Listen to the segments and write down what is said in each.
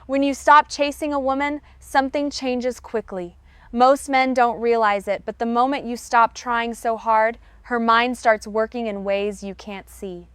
When you stop chasing a woman, something changes quickly. Most men don't realize it, but the moment you stop trying so hard, her mind starts working in ways you can't see.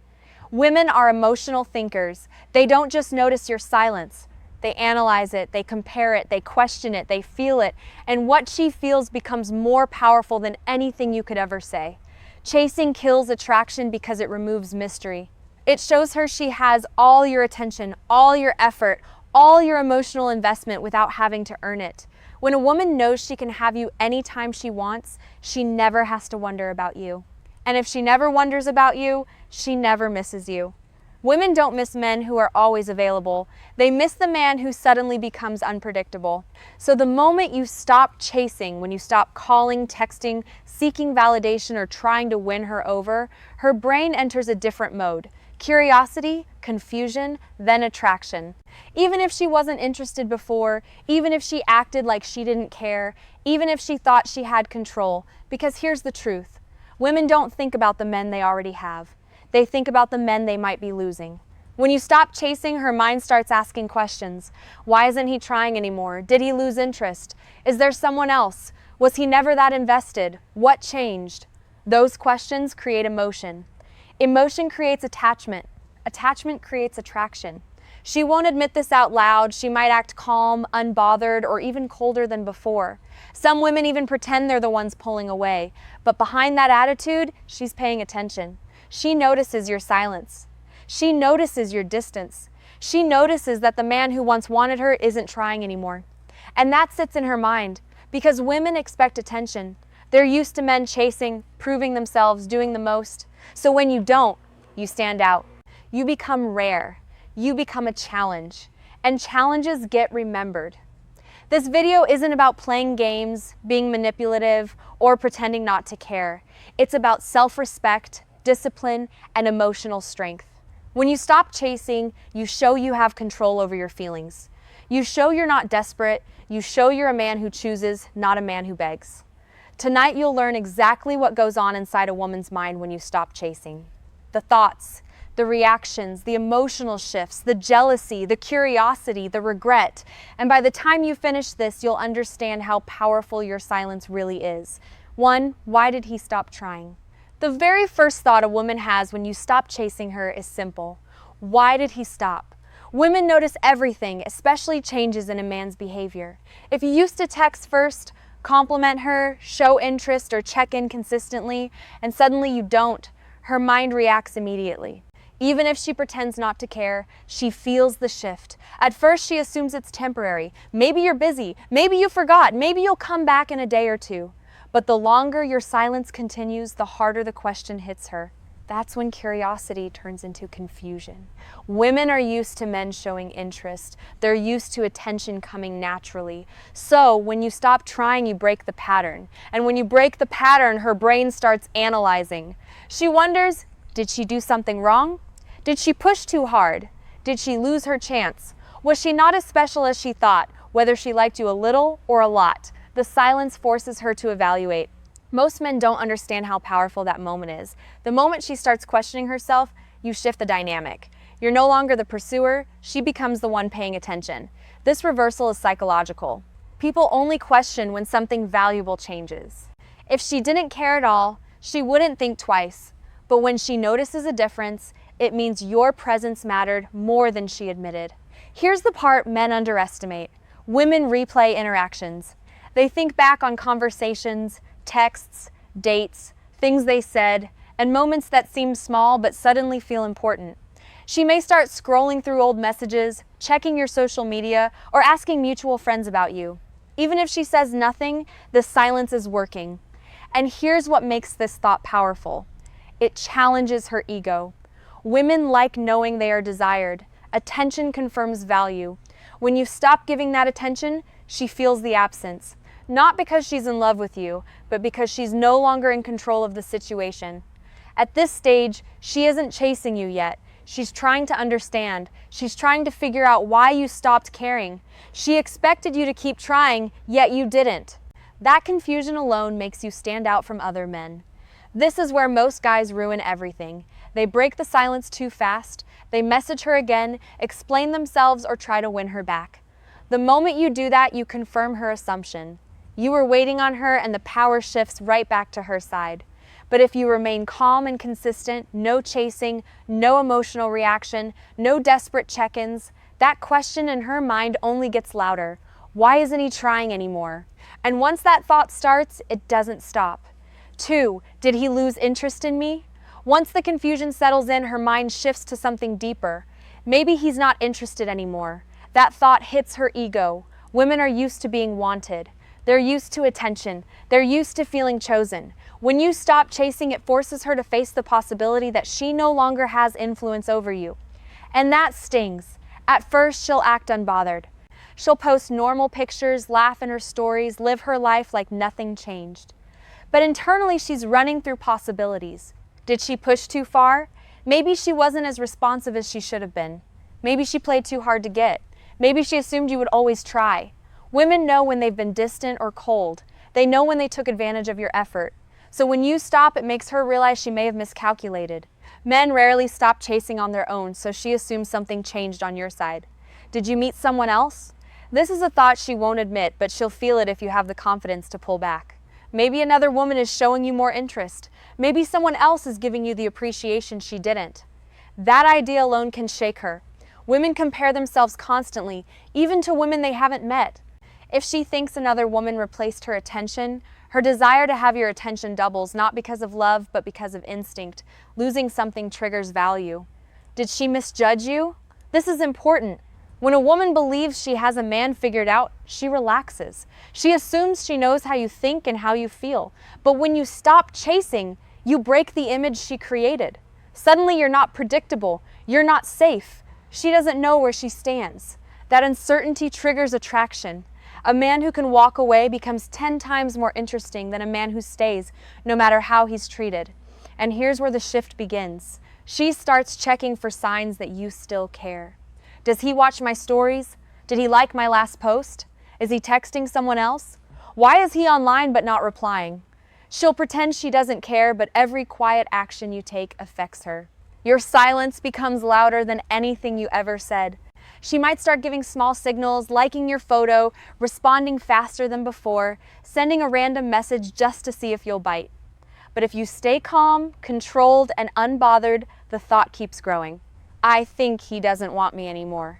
Women are emotional thinkers. They don't just notice your silence. They analyze it, they compare it, they question it, they feel it, and what she feels becomes more powerful than anything you could ever say. Chasing kills attraction because it removes mystery. It shows her she has all your attention, all your effort, all your emotional investment without having to earn it. When a woman knows she can have you anytime she wants, she never has to wonder about you. And if she never wonders about you, she never misses you. Women don't miss men who are always available. They miss the man who suddenly becomes unpredictable. So the moment you stop chasing, when you stop calling, texting, seeking validation, or trying to win her over, her brain enters a different mode. Curiosity, confusion, then attraction. Even if she wasn't interested before, even if she acted like she didn't care, even if she thought she had control, because here's the truth. Women don't think about the men they already have. They think about the men they might be losing. When you stop chasing, her mind starts asking questions. Why isn't he trying anymore? Did he lose interest? Is there someone else? Was he never that invested? What changed? Those questions create emotion. Emotion creates attachment. Attachment creates attraction. She won't admit this out loud. She might act calm, unbothered, or even colder than before. Some women even pretend they're the ones pulling away. But behind that attitude, she's paying attention. She notices your silence. She notices your distance. She notices that the man who once wanted her isn't trying anymore. And that sits in her mind, because women expect attention. They're used to men chasing, proving themselves, doing the most. So when you don't, you stand out. You become rare. You become a challenge. And challenges get remembered. This video isn't about playing games, being manipulative, or pretending not to care. It's about self-respect, discipline, and emotional strength. When you stop chasing, you show you have control over your feelings. You show you're not desperate. You show you're a man who chooses, not a man who begs. Tonight you'll learn exactly what goes on inside a woman's mind when you stop chasing. The thoughts, the reactions, the emotional shifts, the jealousy, the curiosity, the regret. And by the time you finish this, you'll understand how powerful your silence really is. 1, why did he stop trying? The very first thought a woman has when you stop chasing her is simple. Why did he stop? Women notice everything, especially changes in a man's behavior. If you used to text first, compliment her, show interest, or check in consistently, and suddenly you don't, her mind reacts immediately. Even if she pretends not to care, she feels the shift. At first, she assumes it's temporary. Maybe you're busy. Maybe you forgot. Maybe you'll come back in a day or two. But the longer your silence continues, the harder the question hits her. That's when curiosity turns into confusion. Women are used to men showing interest. They're used to attention coming naturally. So when you stop trying, you break the pattern. And when you break the pattern, her brain starts analyzing. She wonders, did she do something wrong? Did she push too hard? Did she lose her chance? Was she not as special as she thought, whether she liked you a little or a lot? The silence forces her to evaluate. Most men don't understand how powerful that moment is. The moment she starts questioning herself, you shift the dynamic. You're no longer the pursuer, she becomes the one paying attention. This reversal is psychological. People only question when something valuable changes. If she didn't care at all, she wouldn't think twice. But when she notices a difference, it means your presence mattered more than she admitted. Here's the part men underestimate. Women replay interactions. They think back on conversations, texts, dates, things they said, and moments that seem small but suddenly feel important. She may start scrolling through old messages, checking your social media, or asking mutual friends about you. Even if she says nothing, the silence is working. And here's what makes this thought powerful. It challenges her ego. Women like knowing they are desired. Attention confirms value. When you stop giving that attention, she feels the absence. Not because she's in love with you, but because she's no longer in control of the situation. At this stage, she isn't chasing you yet. She's trying to understand. She's trying to figure out why you stopped caring. She expected you to keep trying, yet you didn't. That confusion alone makes you stand out from other men. This is where most guys ruin everything. They break the silence too fast. They message her again, explain themselves, or try to win her back. The moment you do that, you confirm her assumption. You were waiting on her and the power shifts right back to her side. But if you remain calm and consistent, no chasing, no emotional reaction, no desperate check-ins, that question in her mind only gets louder. Why isn't he trying anymore? And once that thought starts, it doesn't stop. 2, did he lose interest in me? Once the confusion settles in, her mind shifts to something deeper. Maybe he's not interested anymore. That thought hits her ego. Women are used to being wanted. They're used to attention. They're used to feeling chosen. When you stop chasing, it forces her to face the possibility that she no longer has influence over you. And that stings. At first, she'll act unbothered. She'll post normal pictures, laugh in her stories, live her life like nothing changed. But internally, she's running through possibilities. Did she push too far? Maybe she wasn't as responsive as she should have been. Maybe she played too hard to get. Maybe she assumed you would always try. Women know when they've been distant or cold. They know when they took advantage of your effort. So when you stop, it makes her realize she may have miscalculated. Men rarely stop chasing on their own, so she assumes something changed on your side. Did you meet someone else? This is a thought she won't admit, but she'll feel it if you have the confidence to pull back. Maybe another woman is showing you more interest. Maybe someone else is giving you the appreciation she didn't. That idea alone can shake her. Women compare themselves constantly, even to women they haven't met. If she thinks another woman replaced her attention, her desire to have your attention doubles, not because of love, but because of instinct. Losing something triggers value. Did she misjudge you? This is important. When a woman believes she has a man figured out, she relaxes. She assumes she knows how you think and how you feel. But when you stop chasing, you break the image she created. Suddenly you're not predictable. You're not safe. She doesn't know where she stands. That uncertainty triggers attraction. A man who can walk away becomes 10 times more interesting than a man who stays, no matter how he's treated. And here's where the shift begins. She starts checking for signs that you still care. Does he watch my stories? Did he like my last post? Is he texting someone else? Why is he online but not replying? She'll pretend she doesn't care, but every quiet action you take affects her. Your silence becomes louder than anything you ever said. She might start giving small signals, liking your photo, responding faster than before, sending a random message just to see if you'll bite. But if you stay calm, controlled, and unbothered, the thought keeps growing. I think he doesn't want me anymore.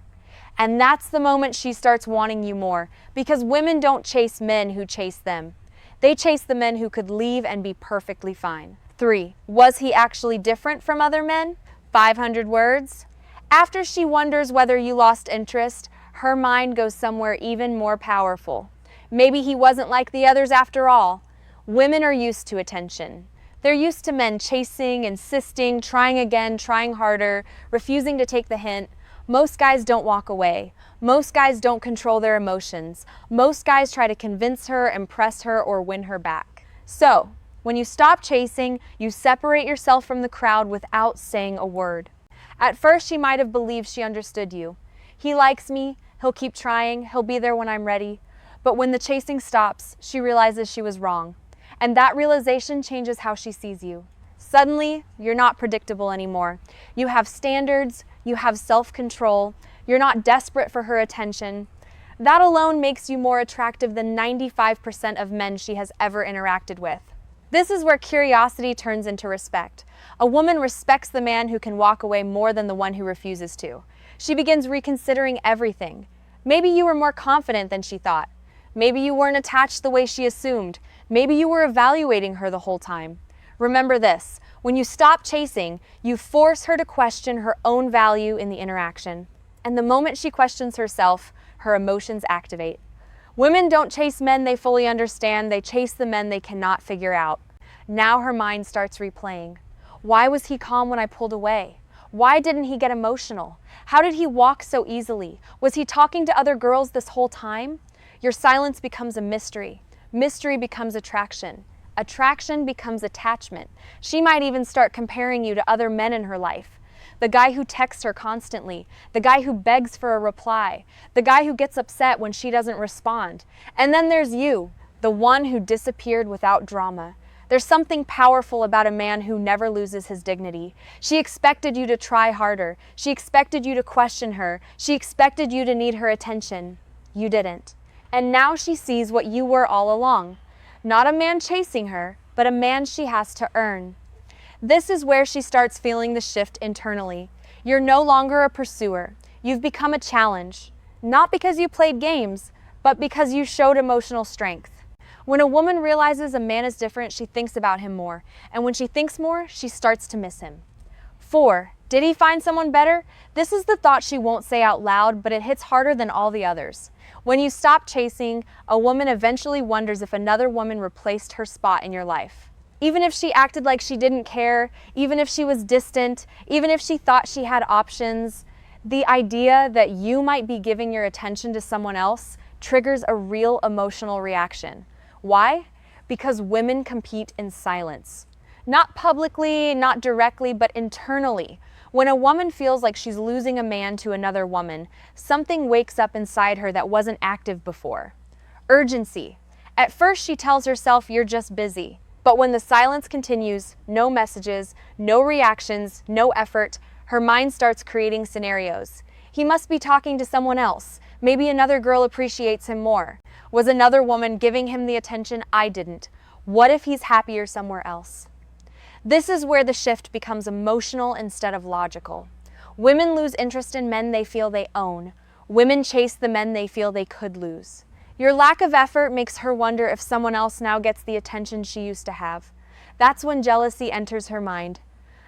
And that's the moment she starts wanting you more, because women don't chase men who chase them. They chase the men who could leave and be perfectly fine. 3, was he actually different from other men? 500 words? After she wonders whether you lost interest, her mind goes somewhere even more powerful. Maybe he wasn't like the others after all. Women are used to attention. They're used to men chasing, insisting, trying again, trying harder, refusing to take the hint. Most guys don't walk away. Most guys don't control their emotions. Most guys try to convince her, impress her, or win her back. So, when you stop chasing, you separate yourself from the crowd without saying a word. At first, she might have believed she understood you. He likes me, he'll keep trying, he'll be there when I'm ready. But when the chasing stops, she realizes she was wrong. And that realization changes how she sees you. Suddenly, you're not predictable anymore. You have standards, you have self-control, you're not desperate for her attention. That alone makes you more attractive than 95% of men she has ever interacted with. This is where curiosity turns into respect. A woman respects the man who can walk away more than the one who refuses to. She begins reconsidering everything. Maybe you were more confident than she thought. Maybe you weren't attached the way she assumed. Maybe you were evaluating her the whole time. Remember this, when you stop chasing, you force her to question her own value in the interaction. And the moment she questions herself, her emotions activate. Women don't chase men they fully understand, they chase the men they cannot figure out. Now her mind starts replaying. Why was he calm when I pulled away? Why didn't he get emotional? How did he walk so easily? Was he talking to other girls this whole time? Your silence becomes a mystery. Mystery becomes attraction. Attraction becomes attachment. She might even start comparing you to other men in her life. The guy who texts her constantly, the guy who begs for a reply, the guy who gets upset when she doesn't respond. And then there's you, the one who disappeared without drama. There's something powerful about a man who never loses his dignity. She expected you to try harder. She expected you to question her. She expected you to need her attention. you didn't. And now she sees what you were all along. Not a man chasing her, but a man she has to earn. This is where she starts feeling the shift internally. You're no longer a pursuer. You've become a challenge. Not because you played games, but because you showed emotional strength. When a woman realizes a man is different, she thinks about him more. And when she thinks more, she starts to miss him. 4. Did he find someone better? This is the thought she won't say out loud, but it hits harder than all the others. When you stop chasing, a woman eventually wonders if another woman replaced her spot in your life. Even if she acted like she didn't care, even if she was distant, even if she thought she had options, the idea that you might be giving your attention to someone else triggers a real emotional reaction. Why? Because women compete in silence. Not publicly, not directly, but internally. When a woman feels like she's losing a man to another woman, something wakes up inside her that wasn't active before. Urgency. At first she tells herself you're just busy. But when the silence continues, no messages, no reactions, no effort, her mind starts creating scenarios. He must be talking to someone else. Maybe another girl appreciates him more. Was another woman giving him the attention I didn't? What if he's happier somewhere else? This is where the shift becomes emotional instead of logical. Women lose interest in men they feel they own. Women chase the men they feel they could lose. Your lack of effort makes her wonder if someone else now gets the attention she used to have. That's when jealousy enters her mind.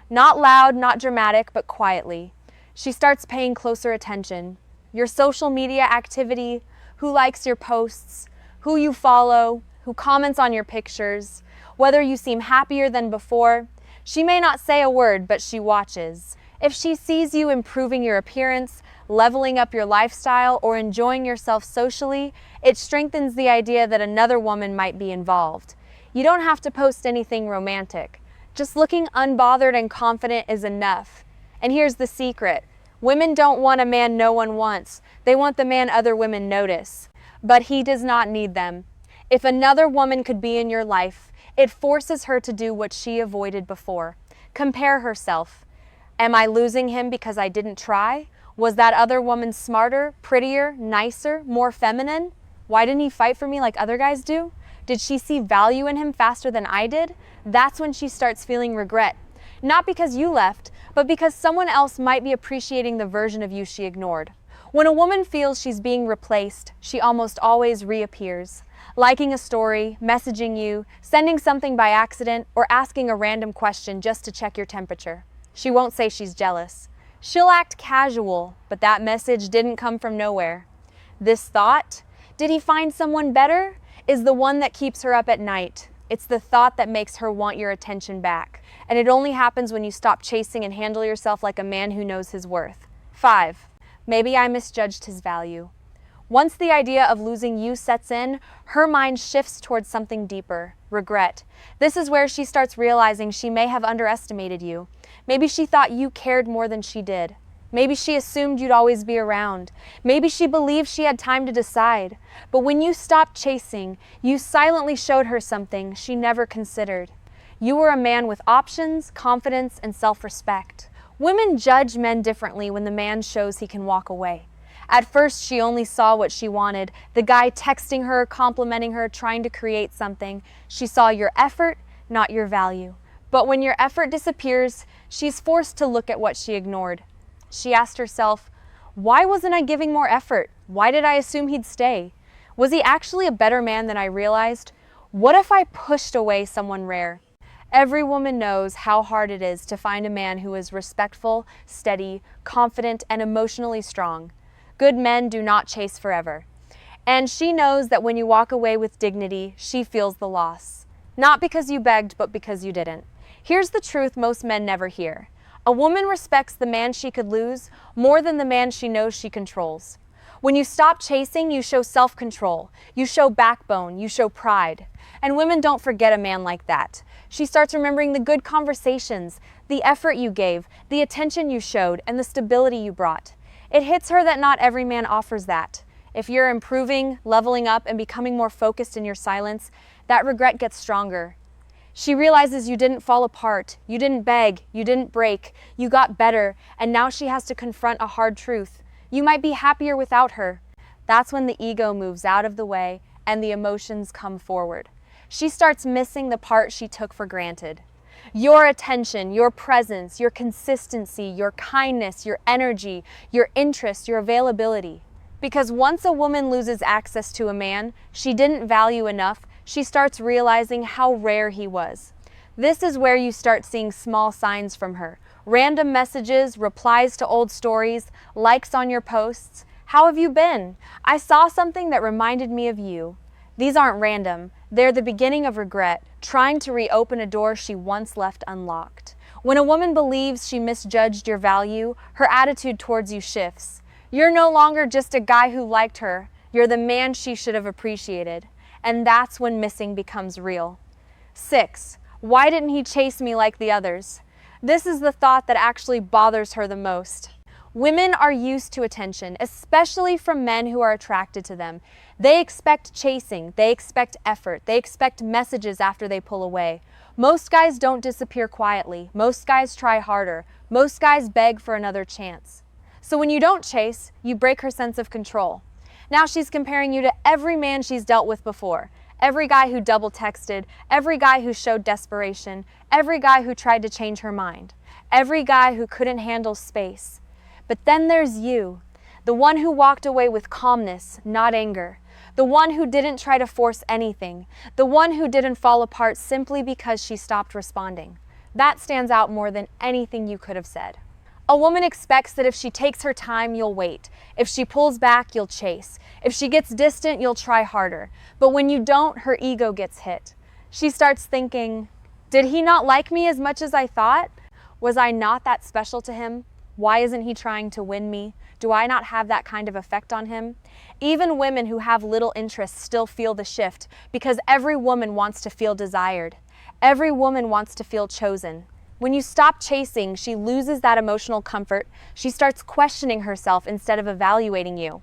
Not loud, not dramatic, but quietly. She starts paying closer attention. Your social media activity, who likes your posts, who you follow, who comments on your pictures, whether you seem happier than before. She may not say a word, but she watches. If she sees you improving your appearance, leveling up your lifestyle, or enjoying yourself socially, it strengthens the idea that another woman might be involved. You don't have to post anything romantic. Just looking unbothered and confident is enough. And here's the secret. Women don't want a man no one wants. They want the man other women notice. But he does not need them. If another woman could be in your life, it forces her to do what she avoided before. Compare herself. Am I losing him because I didn't try? Was that other woman smarter, prettier, nicer, more feminine? Why didn't he fight for me like other guys do? Did she see value in him faster than I did? That's when she starts feeling regret. Not because you left, but because someone else might be appreciating the version of you she ignored. When a woman feels she's being replaced, she almost always reappears. Liking a story, messaging you, sending something by accident, or asking a random question just to check your temperature. She won't say she's jealous. She'll act casual, but that message didn't come from nowhere. This thought, did he find someone better, is the one that keeps her up at night. It's the thought that makes her want your attention back. And it only happens when you stop chasing and handle yourself like a man who knows his worth. 5. Maybe I misjudged his value. Once the idea of losing you sets in, her mind shifts towards something deeper, regret. This is where she starts realizing she may have underestimated you. Maybe she thought you cared more than she did. Maybe she assumed you'd always be around. Maybe she believed she had time to decide. But when you stopped chasing, you silently showed her something she never considered. You were a man with options, confidence, and self-respect. Women judge men differently when the man shows he can walk away. At first, she only saw what she wanted, the guy texting her, complimenting her, trying to create something. She saw your effort, not your value. But when your effort disappears, she's forced to look at what she ignored. She asked herself, why wasn't I giving more effort? Why did I assume he'd stay? Was he actually a better man than I realized? What if I pushed away someone rare? Every woman knows how hard it is to find a man who is respectful, steady, confident, and emotionally strong. Good men do not chase forever. And she knows that when you walk away with dignity, she feels the loss. Not because you begged, but because you didn't. Here's the truth most men never hear. A woman respects the man she could lose more than the man she knows she controls. When you stop chasing, you show self-control. You show backbone. You show pride. And women don't forget a man like that. She starts remembering the good conversations, the effort you gave, the attention you showed, and the stability you brought. It hits her that not every man offers that. If you're improving, leveling up, and becoming more focused in your silence, that regret gets stronger. She realizes you didn't fall apart, you didn't beg, you didn't break, you got better, and now she has to confront a hard truth. You might be happier without her. That's when the ego moves out of the way and the emotions come forward. She starts missing the part she took for granted. Your attention, your presence, your consistency, your kindness, your energy, your interest, your availability. Because once a woman loses access to a man she didn't value enough, she starts realizing how rare he was. This is where you start seeing small signs from her. Random messages, replies to old stories, likes on your posts. How have you been? I saw something that reminded me of you. These aren't random. They're the beginning of regret, trying to reopen a door she once left unlocked. When a woman believes she misjudged your value, her attitude towards you shifts. You're no longer just a guy who liked her. You're the man she should have appreciated. And that's when missing becomes real. 6. Why didn't he chase me like the others? This is the thought that actually bothers her the most. Women are used to attention, especially from men who are attracted to them. They expect chasing, they expect effort, they expect messages after they pull away. Most guys don't disappear quietly. Most guys try harder. Most guys beg for another chance. So when you don't chase, you break her sense of control. Now she's comparing you to every man she's dealt with before. Every guy who double texted, every guy who showed desperation, every guy who tried to change her mind, every guy who couldn't handle space. But then there's you, the one who walked away with calmness, not anger, the one who didn't try to force anything, the one who didn't fall apart simply because she stopped responding. That stands out more than anything you could have said. A woman expects that if she takes her time, you'll wait. If she pulls back, you'll chase. If she gets distant, you'll try harder. But when you don't, her ego gets hit. She starts thinking, did he not like me as much as I thought? Was I not that special to him? Why isn't he trying to win me? Do I not have that kind of effect on him? Even women who have little interest still feel the shift because every woman wants to feel desired. Every woman wants to feel chosen. When you stop chasing, she loses that emotional comfort. She starts questioning herself instead of evaluating you.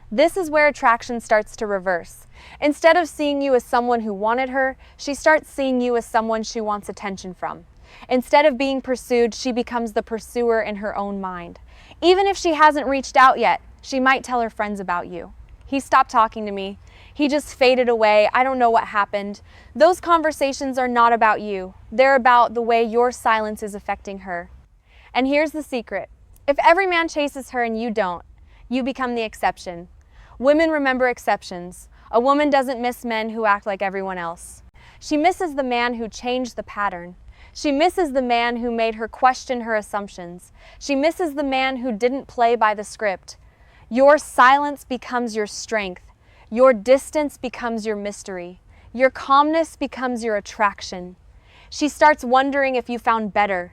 This is where attraction starts to reverse. Instead of seeing you as someone who wanted her, she starts seeing you as someone she wants attention from. Instead of being pursued, she becomes the pursuer in her own mind. Even if she hasn't reached out yet, she might tell her friends about you. He stopped talking to me. He just faded away. I don't know what happened. Those conversations are not about you. They're about the way your silence is affecting her. And here's the secret. If every man chases her and you don't, you become the exception. Women remember exceptions. A woman doesn't miss men who act like everyone else. She misses the man who changed the pattern. She misses the man who made her question her assumptions. She misses the man who didn't play by the script. Your silence becomes your strength. Your distance becomes your mystery. Your calmness becomes your attraction. She starts wondering if you found better.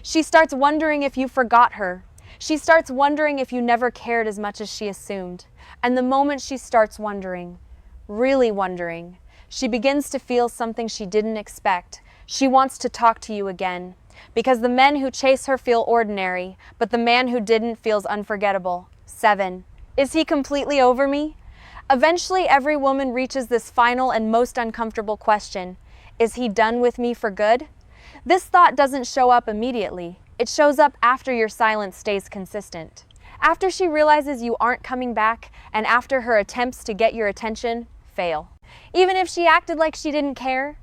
She starts wondering if you forgot her. She starts wondering if you never cared as much as she assumed. And the moment she starts wondering, really wondering, she begins to feel something she didn't expect. She wants to talk to you again. Because the men who chase her feel ordinary, but the man who didn't feels unforgettable. 7. Is he completely over me? Eventually, every woman reaches this final and most uncomfortable question. Is he done with me for good? This thought doesn't show up immediately. It shows up after your silence stays consistent. After she realizes you aren't coming back, and after her attempts to get your attention fail. Even if she acted like she didn't care,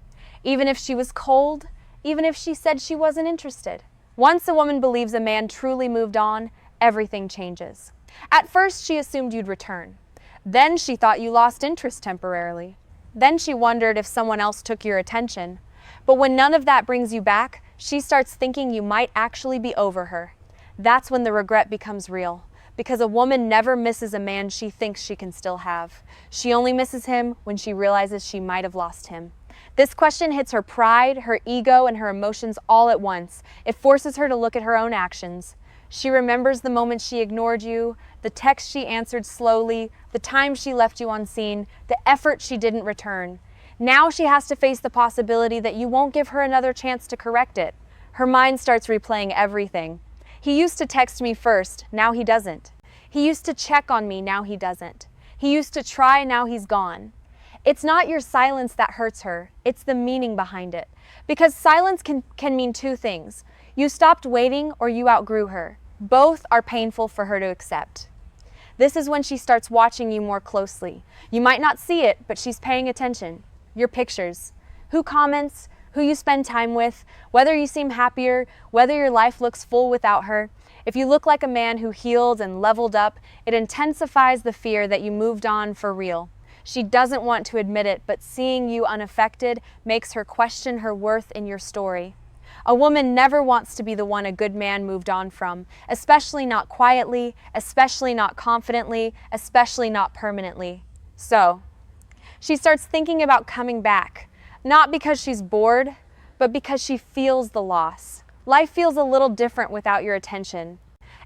even if she was cold, even if she said she wasn't interested. Once a woman believes a man truly moved on, everything changes. At first, she assumed you'd return. Then she thought you lost interest temporarily. Then she wondered if someone else took your attention. But when none of that brings you back, she starts thinking you might actually be over her. That's when the regret becomes real. Because a woman never misses a man she thinks she can still have. She only misses him when she realizes she might have lost him. This question hits her pride, her ego, and her emotions all at once. It forces her to look at her own actions. She remembers the moment she ignored you, the text she answered slowly, the time she left you unseen, the effort she didn't return. Now she has to face the possibility that you won't give her another chance to correct it. Her mind starts replaying everything. He used to text me first, now he doesn't. He used to check on me, now he doesn't. He used to try, now he's gone. It's not your silence that hurts her, it's the meaning behind it. Because silence can mean two things. You stopped waiting or you outgrew her. Both are painful for her to accept. This is when she starts watching you more closely. You might not see it, but she's paying attention. Your pictures. Who comments, who you spend time with, whether you seem happier, whether your life looks full without her. If you look like a man who healed and leveled up, it intensifies the fear that you moved on for real. She doesn't want to admit it, but seeing you unaffected makes her question her worth in your story. A woman never wants to be the one a good man moved on from, especially not quietly, especially not confidently, especially not permanently. So, she starts thinking about coming back, not because she's bored, but because she feels the loss. Life feels a little different without your attention.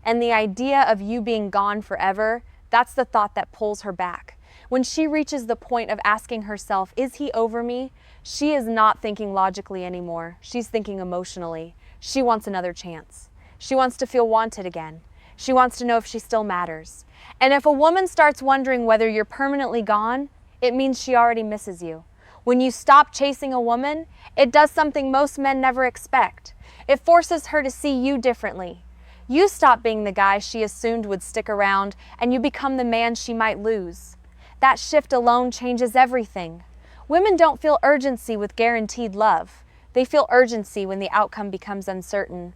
And the idea of you being gone forever, that's the thought that pulls her back. When she reaches the point of asking herself, is he over me? She is not thinking logically anymore. She's thinking emotionally. She wants another chance. She wants to feel wanted again. She wants to know if she still matters. And if a woman starts wondering whether you're permanently gone, it means she already misses you. When you stop chasing a woman, it does something most men never expect. It forces her to see you differently. You stop being the guy she assumed would stick around, and you become the man she might lose. That shift alone changes everything. Women don't feel urgency with guaranteed love. They feel urgency when the outcome becomes uncertain.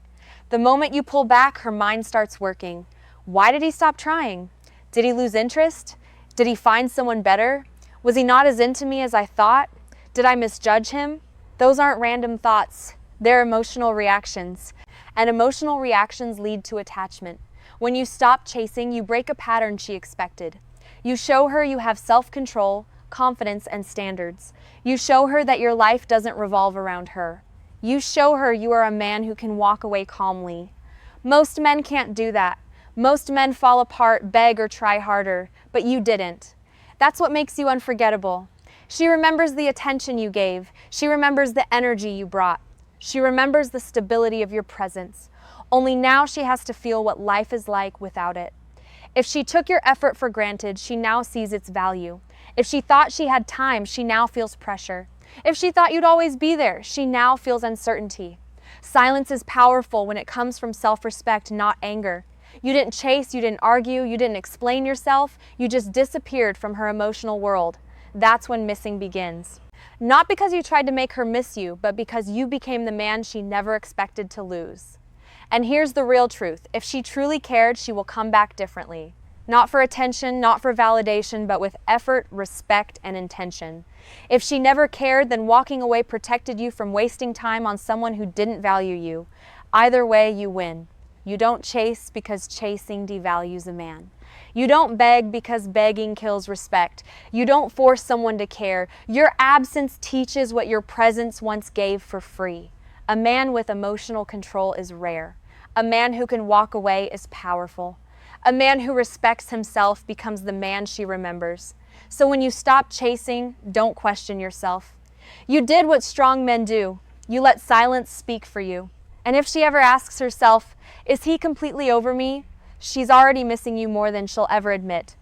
The moment you pull back, her mind starts working. Why did he stop trying? Did he lose interest? Did he find someone better? Was he not as into me as I thought? Did I misjudge him? Those aren't random thoughts. They're emotional reactions. And emotional reactions lead to attachment. When you stop chasing, you break a pattern she expected. You show her you have self-control, confidence, and standards. You show her that your life doesn't revolve around her. You show her you are a man who can walk away calmly. Most men can't do that. Most men fall apart, beg, or try harder, but you didn't. That's what makes you unforgettable. She remembers the attention you gave. She remembers the energy you brought. She remembers the stability of your presence. Only now she has to feel what life is like without it. If she took your effort for granted, she now sees its value. If she thought she had time, she now feels pressure. If she thought you'd always be there, she now feels uncertainty. Silence is powerful when it comes from self-respect, not anger. You didn't chase, you didn't argue, you didn't explain yourself, you just disappeared from her emotional world. That's when missing begins. Not because you tried to make her miss you, but because you became the man she never expected to lose. And here's the real truth. If she truly cared, she will come back differently. Not for attention, not for validation, but with effort, respect, and intention. If she never cared, then walking away protected you from wasting time on someone who didn't value you. Either way, you win. You don't chase because chasing devalues a man. You don't beg because begging kills respect. You don't force someone to care. Your absence teaches what your presence once gave for free. A man with emotional control is rare. A man who can walk away is powerful. A man who respects himself becomes the man she remembers. So when you stop chasing, don't question yourself. You did what strong men do. You let silence speak for you. And if she ever asks herself, is he completely over me? She's already missing you more than she'll ever admit.